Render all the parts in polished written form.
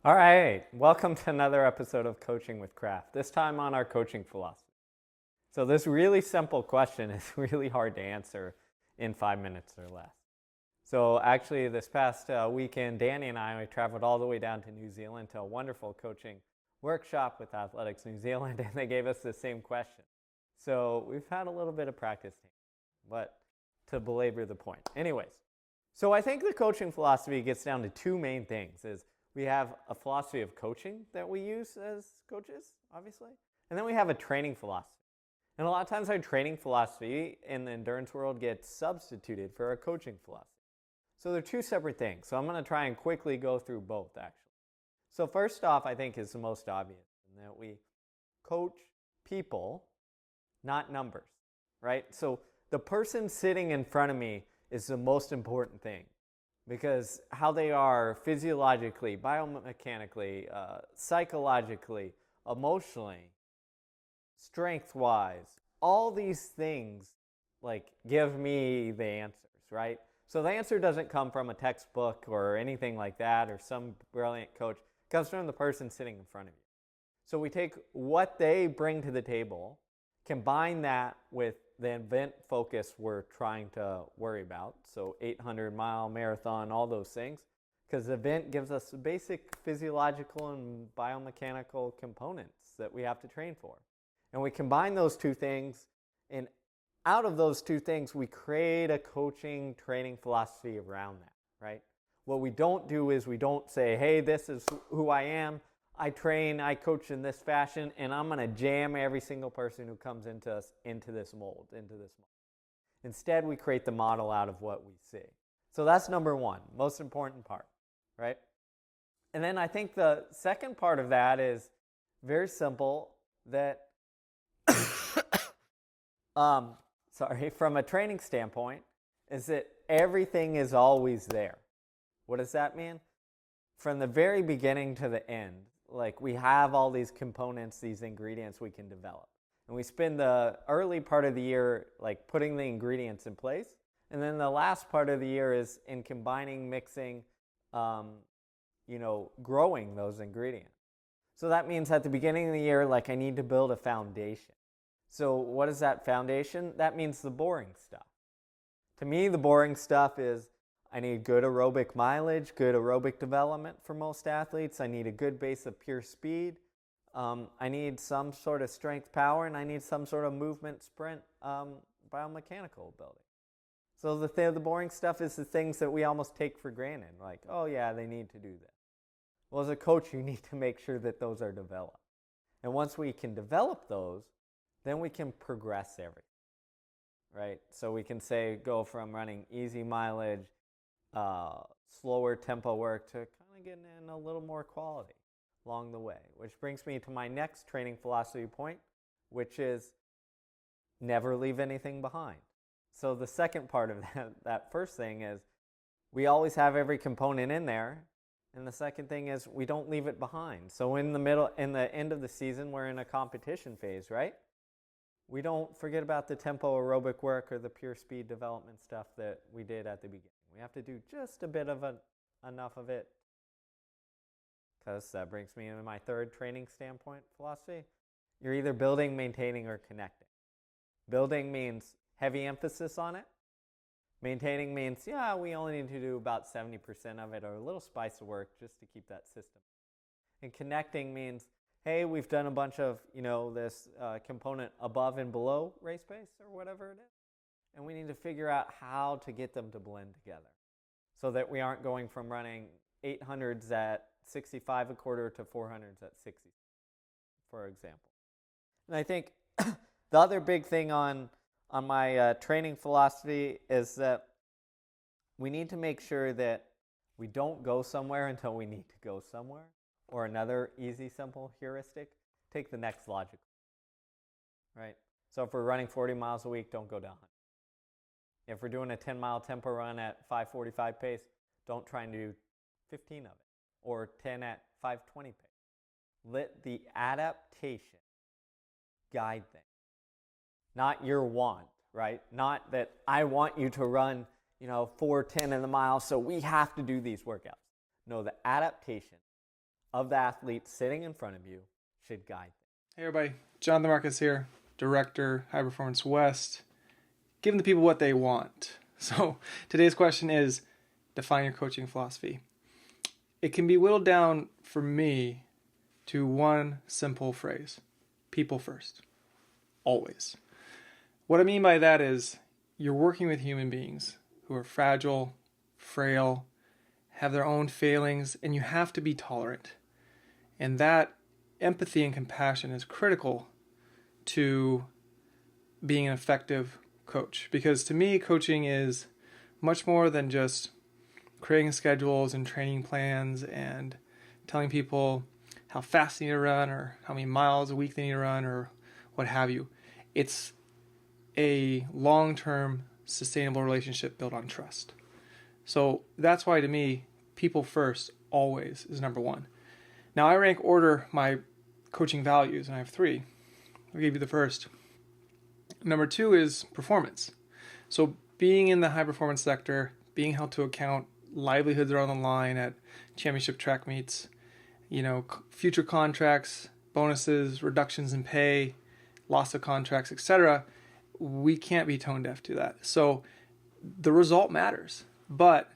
All right, welcome to another episode of Coaching with Craft, this time on our coaching philosophy. So this really simple question is really hard to answer in 5 minutes or less. So actually this past weekend, Danny and I traveled all the way down to New Zealand to a wonderful coaching workshop with Athletics New Zealand, and they gave us the same question. So we've had a little bit of practice, but to belabor the point. Anyways, so I think the coaching philosophy gets down to two main things. We have a philosophy of coaching that we use as coaches, obviously, and then we have a training philosophy. And a lot of times our training philosophy in the endurance world gets substituted for a coaching philosophy. So they're two separate things. So I'm going to try and quickly go through both, actually. So first off, I think is the most obvious, in that we coach people, not numbers, right? So the person sitting in front of me is the most important thing. Because how they are physiologically, biomechanically, psychologically, emotionally, strength-wise, all these things give me the answers, right? So the answer doesn't come from a textbook or anything like that or some brilliant coach. It comes from the person sitting in front of you. So we take what they bring to the table, combine that with the event focus we're trying to worry about, so 800-mile marathon, all those things, because the event gives us the basic physiological and biomechanical components that we have to train for. And we combine those two things, and out of those two things, we create a coaching training philosophy around that, right? What we don't do is we don't say, hey, this is who I am. I train, I coach in this fashion, and I'm going to jam every single person who comes into this mold. Instead, we create the model out of what we see. So that's number one, most important part, right? And then I think the second part of that is very simple, that, from a training standpoint, is that everything is always there. What does that mean? From the very beginning to the end, we have all these components, these ingredients we can develop. And we spend the early part of the year putting the ingredients in place. And then the last part of the year is in combining, mixing, growing those ingredients. So that means at the beginning of the year, I need to build a foundation. So what is that foundation? That means the boring stuff. To me, the boring stuff is I need good aerobic mileage, good aerobic development for most athletes. I need a good base of pure speed. I need some sort of strength power, and I need some sort of movement sprint biomechanical ability. So the boring stuff is the things that we almost take for granted. Oh yeah, they need to do this. Well, as a coach, you need to make sure that those are developed. And once we can develop those, then we can progress everything, right? So we can go from running easy mileage, slower tempo work to kind of getting in a little more quality along the way. Which brings me to my next training philosophy point, which is never leave anything behind. So the second part of that first thing is we always have every component in there. And the second thing is we don't leave it behind. So in the end of the season, we're in a competition phase, right? We don't forget about the tempo aerobic work or the pure speed development stuff that we did at the beginning. We have to do just a bit of enough of it, because that brings me into my third training standpoint philosophy. You're either building, maintaining, or connecting. Building means heavy emphasis on it. Maintaining means, yeah, we only need to do about 70% of it, or a little spice of work just to keep that system. And connecting means, hey, we've done a bunch of, this component above and below race pace or whatever it is. And we need to figure out how to get them to blend together so that we aren't going from running 800s at 65 a quarter to 400s at 60, for example. And I think the other big thing on my training philosophy is that we need to make sure that we don't go somewhere until we need to go somewhere. Or another easy, simple heuristic, take the next logical, right? So if we're running 40 miles a week, don't go down 100. If we're doing a 10-mile tempo run at 5:45 pace, don't try and do 15 of it, or 10 at 5:20 pace. Let the adaptation guide things, not your want, right? Not that I want you to run, 4:10 in the mile, so we have to do these workouts. No, the adaptation of the athlete sitting in front of you should guide them. Hey everybody, Jonathan Marcus here, Director, High Performance West, giving the people what they want. So today's question is, define your coaching philosophy. It can be whittled down for me to one simple phrase: people first, always. What I mean by that is you're working with human beings who are fragile, frail, have their own failings, and you have to be tolerant. And that empathy and compassion is critical to being an effective coach. Because to me, coaching is much more than just creating schedules and training plans and telling people how fast they need to run or how many miles a week they need to run or what have you. It's a long-term sustainable relationship built on trust. So that's why to me, people first always is number one. Now I rank order my coaching values, and I have three. I'll give you the first. Number two is performance. So being in the high performance sector, being held to account, livelihoods are on the line at championship track meets, future contracts, bonuses, reductions in pay, loss of contracts, etc. We can't be tone deaf to that. So the result matters, but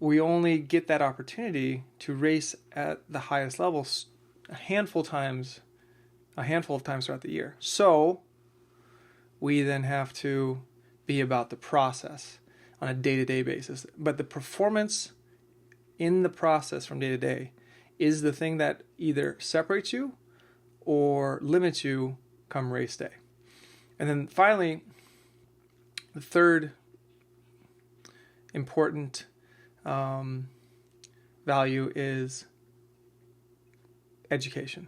we only get that opportunity to race at the highest levels a handful of times throughout the year. So we then have to be about the process on a day-to-day basis. But the performance in the process from day to day is the thing that either separates you or limits you come race day. And then finally, the third important value is education.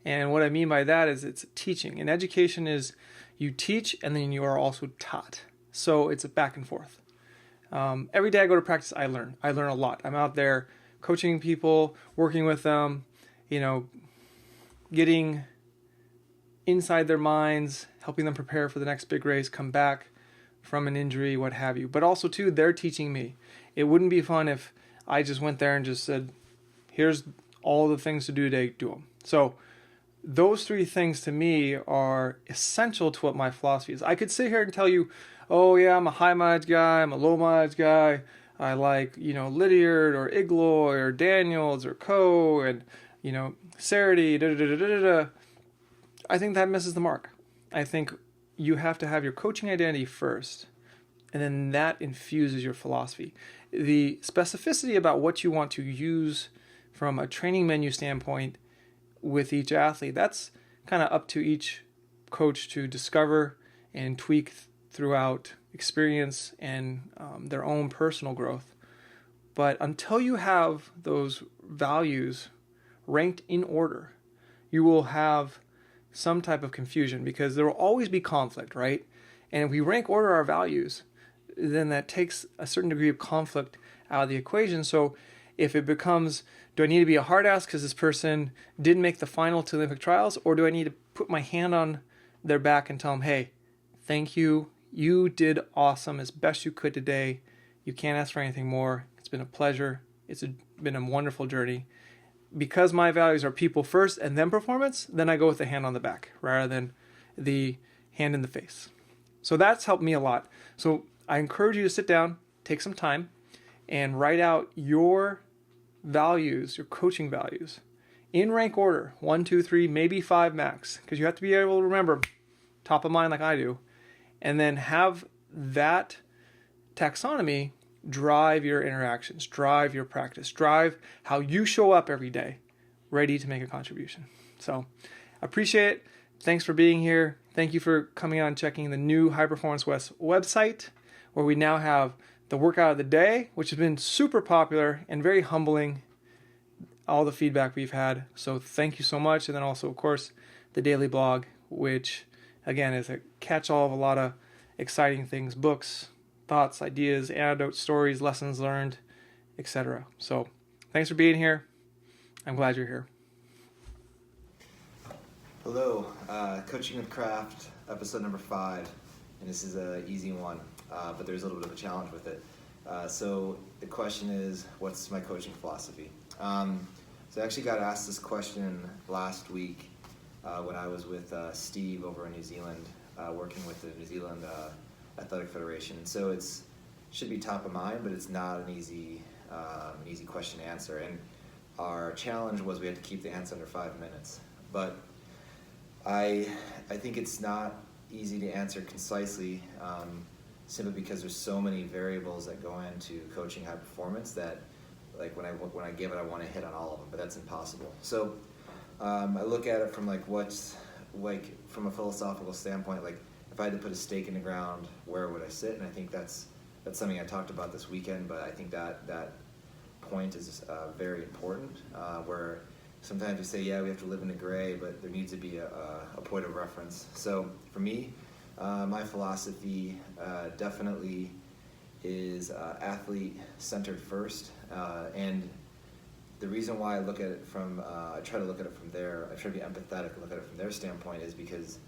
And what I mean by that is it's teaching. And education is you teach and then you are also taught. So it's a back and forth. Every day I go to practice, I learn. I learn a lot. I'm out there coaching people, working with them, getting inside their minds, helping them prepare for the next big race, come back from an injury, what have you. But also, too, they're teaching me. It wouldn't be fun if I just went there and just said, here's all the things to do today, do them. So those three things to me are essential to what my philosophy is. I could sit here and tell you, oh yeah, I'm a high mileage guy, I'm a low mileage guy. I like, Lydiard or Igloy or Daniels or Coe and, Cerity, da-da-da-da-da-da. I think that misses the mark. I think you have to have your coaching identity first, and then that infuses your philosophy. The specificity about what you want to use from a training menu standpoint with each athlete, that's kind of up to each coach to discover and tweak throughout experience and their own personal growth. But until you have those values ranked in order, you will have some type of confusion because there will always be conflict, right? And if we rank order our values, then that takes a certain degree of conflict out of the equation. So if it becomes, do I need to be a hard ass because this person didn't make the final to Olympic trials, or do I need to put my hand on their back and tell them, hey, thank you, you did awesome as best you could today. You can't ask for anything more. It's been a pleasure. Been a wonderful journey. Because my values are people first and then performance, then I go with the hand on the back rather than the hand in the face. So that's helped me a lot. So I encourage you to sit down, take some time, and write out your values, your coaching values, in rank order, 1, 2, 3, maybe 5 max, because you have to be able to remember top of mind like I do, and then have that taxonomy drive your interactions, drive your practice, drive how you show up every day, ready to make a contribution. So appreciate it. Thanks for being here. Thank you for coming on and checking the new High Performance West website, where we now have the workout of the day, which has been super popular and very humbling, all the feedback we've had. So thank you so much. And then also, of course, the daily blog, which again is a catch-all of a lot of exciting things, books, thoughts, ideas, anecdotes, stories, lessons learned, etc. So thanks for being here. I'm glad you're here. Hello, Coaching with Craft, episode number 5, and this is an easy one, but there's a little bit of a challenge with it. So the question is, what's my coaching philosophy? So I actually got asked this question last week when I was with Steve over in New Zealand, working with the New Zealand Athletic Federation. And so it's should be top of mind, but it's not an easy question to answer. And our challenge was we had to keep the answer under 5 minutes. But I think it's not easy to answer concisely, simply because there's so many variables that go into coaching high performance that, like when I give it, I want to hit on all of them, but that's impossible. So I look at it from from a philosophical standpoint. Like if I had to put a stake in the ground, where would I sit? And I think that's something I talked about this weekend. But I think that point is very important. Where sometimes we say, yeah, we have to live in the gray, but there needs to be a point of reference. So for me, my philosophy definitely is athlete-centered first, and the reason why I look at it from, I try to look at it from there, I try to be empathetic and look at it from their standpoint, is because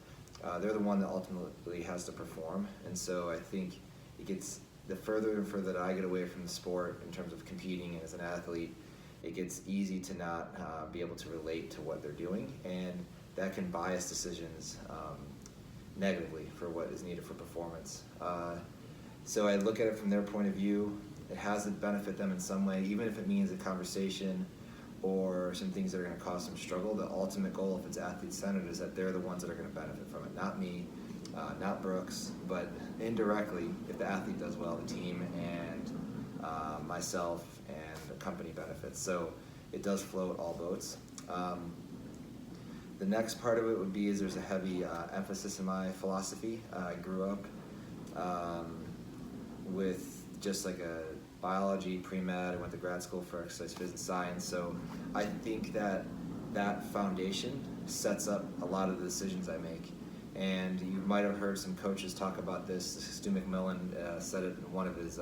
they're the one that ultimately has to perform. And so I think it gets, the further and further that I get away from the sport in terms of competing as an athlete, it gets easy to not be able to relate to what they're doing, and that can bias decisions negatively for what is needed for performance. So I look at it from their point of view. It has to benefit them in some way, even if it means a conversation or some things that are going to cause some struggle. The ultimate goal, if it's athlete-centered, is that they're the ones that are going to benefit from it, not me, not Brooks, but indirectly, if the athlete does well, the team and myself and the company benefits. So it does float all boats. The next part of it would be is there's a heavy emphasis in my philosophy. I grew up with just like a biology pre-med. I went to grad school for exercise physics science. So I think that foundation sets up a lot of the decisions I make. And you might have heard some coaches talk about this. Stu McMillan said it in one of his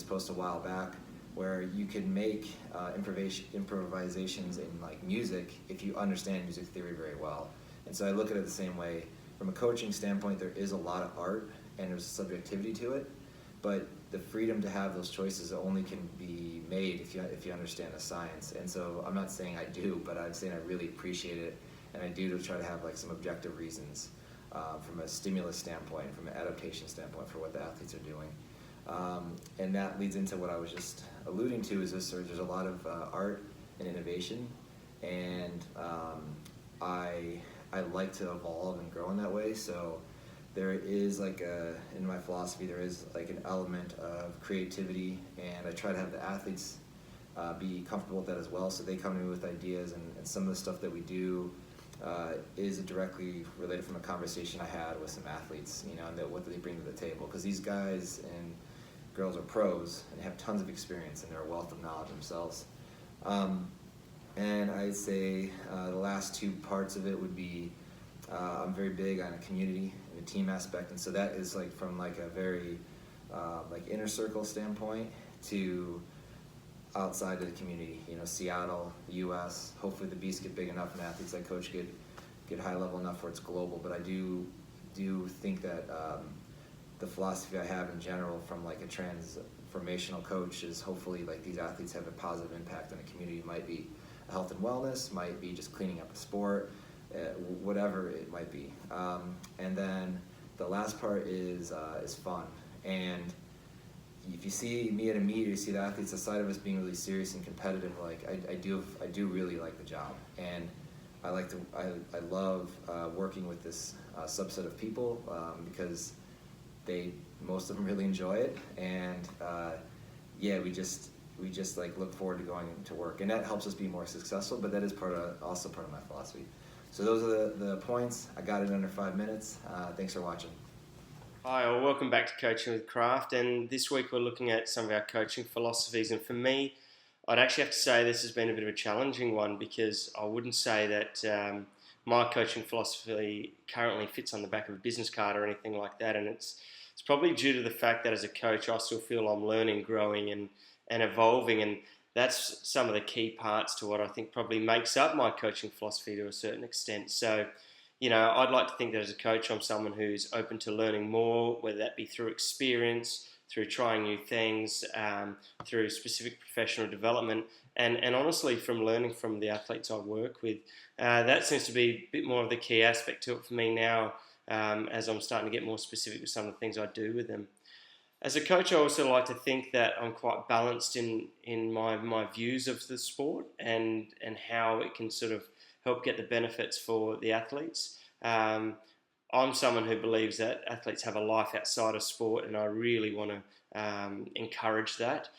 posts a while back, where you can make improvisations in like music if you understand music theory very well. And so I look at it the same way. From a coaching standpoint, there is a lot of art and there's subjectivity to it, but the freedom to have those choices only can be made if you understand the science. And so I'm not saying I do, but I'm saying I really appreciate it, and I do to try to have like some objective reasons from a stimulus standpoint, from an adaptation standpoint for what the athletes are doing. And that leads into what I was just alluding to, is there's a lot of art and innovation, and I like to evolve and grow in that way. So there is in my philosophy, there is like an element of creativity, and I try to have the athletes be comfortable with that as well. So they come to me with ideas, and some of the stuff that we do is directly related from a conversation I had with some athletes, and what do they bring to the table? Because these guys and girls are pros and have tons of experience, and they're a wealth of knowledge themselves. And I'd say the last two parts of it would be I'm very big on a community and a team aspect, and so that is like from like a very inner circle standpoint to outside of the community. Seattle, the U.S. Hopefully the beasts get big enough and athletes I coach get high level enough where it's global. But I do think that the philosophy I have in general from like a transformational coach is hopefully like these athletes have a positive impact on the community. It might be health and wellness, might be just cleaning up a sport, whatever it might be. And then the last part is fun. And if you see me at a meet, or you see the athletes, aside of us being really serious and competitive, like I do really like the job, and I love working with this subset of people because most of them really enjoy it, and we just like look forward to going to work, and that helps us be more successful. But that is also part of my philosophy. So those are the points. I got it under 5 minutes. Thanks for watching. Hi, well, welcome back to Coaching with Craft, and this week we're looking at some of our coaching philosophies. And for me, I'd actually have to say this has been a bit of a challenging one, because I wouldn't say that my coaching philosophy currently fits on the back of a business card or anything like that. And it's probably due to the fact that as a coach I still feel I'm learning, growing and evolving, and that's some of the key parts to what I think probably makes up my coaching philosophy to a certain extent. So I'd like to think that as a coach I'm someone who's open to learning more, whether that be through experience, through trying new things, through specific professional development, and honestly from learning from the athletes I work with. That seems to be a bit more of the key aspect to it for me now, as I'm starting to get more specific with some of the things I do with them. As a coach, I also like to think that I'm quite balanced in my views of the sport and how it can sort of help get the benefits for the athletes. I'm someone who believes that athletes have a life outside of sport, and I really want to encourage that.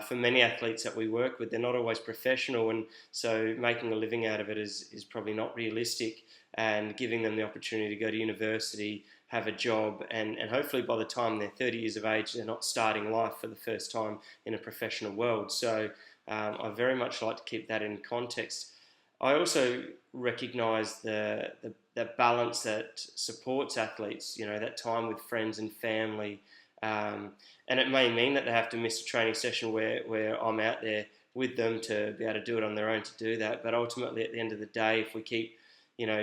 For many athletes that we work with, they're not always professional, and so making a living out of it is probably not realistic, and giving them the opportunity to go to university, have a job, and hopefully by the time they're 30 years of age, they're not starting life for the first time in a professional world. So I very much like to keep that in context. I also recognise that balance that supports athletes, that time with friends and family. And it may mean that they have to miss a training session where I'm out there with them to be able to do it on their own to do that. But ultimately, at the end of the day, if we keep,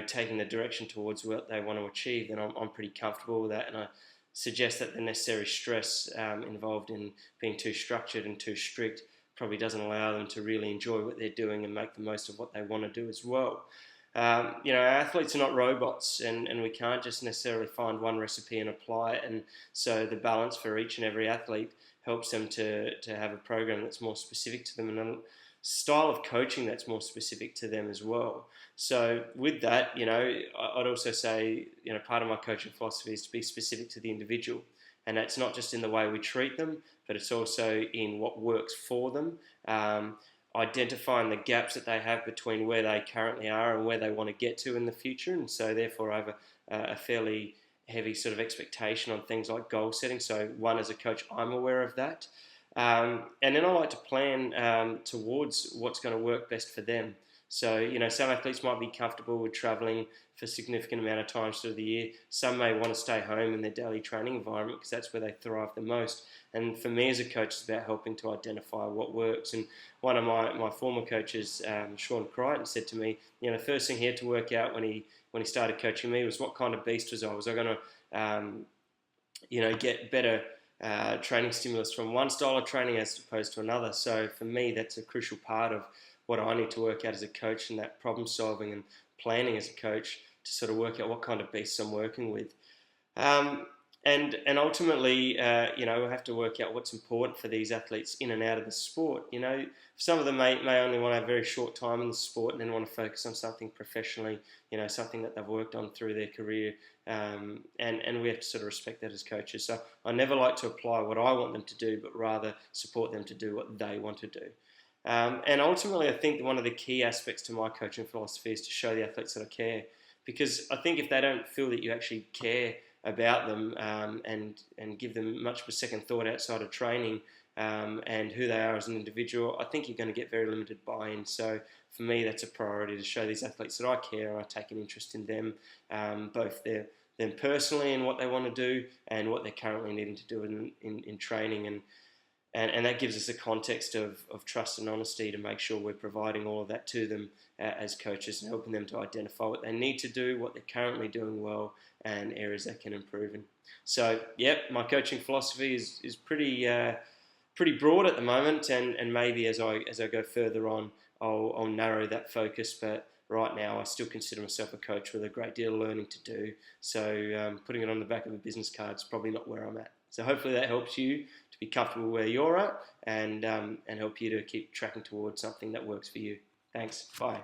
taking the direction towards what they want to achieve, then I'm pretty comfortable with that. And I suggest that the necessary stress involved in being too structured and too strict probably doesn't allow them to really enjoy what they're doing and make the most of what they want to do as well. Athletes are not robots, and we can't just necessarily find one recipe and apply it. And so the balance for each and every athlete helps them to have a program that's more specific to them and a style of coaching that's more specific to them as well. So with that, I'd also say, part of my coaching philosophy is to be specific to the individual. And that's not just in the way we treat them, but it's also in what works for them. Identifying the gaps that they have between where they currently are and where they want to get to in the future. And so therefore I have a fairly heavy sort of expectation on things like goal setting. So one, as a coach, I'm aware of that. And then I like to plan towards what's going to work best for them. So, some athletes might be comfortable with travelling for a significant amount of times through the year. Some may want to stay home in their daily training environment because that's where they thrive the most. And for me as a coach, it's about helping to identify what works. And one of my former coaches, Sean Crichton, said to me, the first thing he had to work out when he started coaching me was what kind of beast was I. Was I going to, get better training stimulus from one style of training as opposed to another? So for me, that's a crucial part of what I need to work out as a coach, and that problem solving and planning as a coach to sort of work out what kind of beasts I'm working with. And ultimately, we have to work out what's important for these athletes in and out of the sport. Some of them may only want to have a very short time in the sport and then want to focus on something professionally, something that they've worked on through their career. And we have to sort of respect that as coaches. So I never like to apply what I want them to do, but rather support them to do what they want to do. And ultimately, I think one of the key aspects to my coaching philosophy is to show the athletes that I care. Because I think if they don't feel that you actually care about them and give them much of a second thought outside of training and who they are as an individual, I think you're going to get very limited buy-in. So for me, that's a priority, to show these athletes that I care and I take an interest in them, both them personally and what they want to do and what they're currently needing to do in training. And that gives us a context of trust and honesty to make sure we're providing all of that to them as coaches and helping them to identify what they need to do, what they're currently doing well, and areas they can improve in. So, my coaching philosophy is pretty broad at the moment, and maybe as I go further on, I'll narrow that focus. But right now, I still consider myself a coach with a great deal of learning to do. So, putting it on the back of a business card is probably not where I'm at. So hopefully that helps you to be comfortable where you're at and help you to keep tracking towards something that works for you. Thanks. Bye.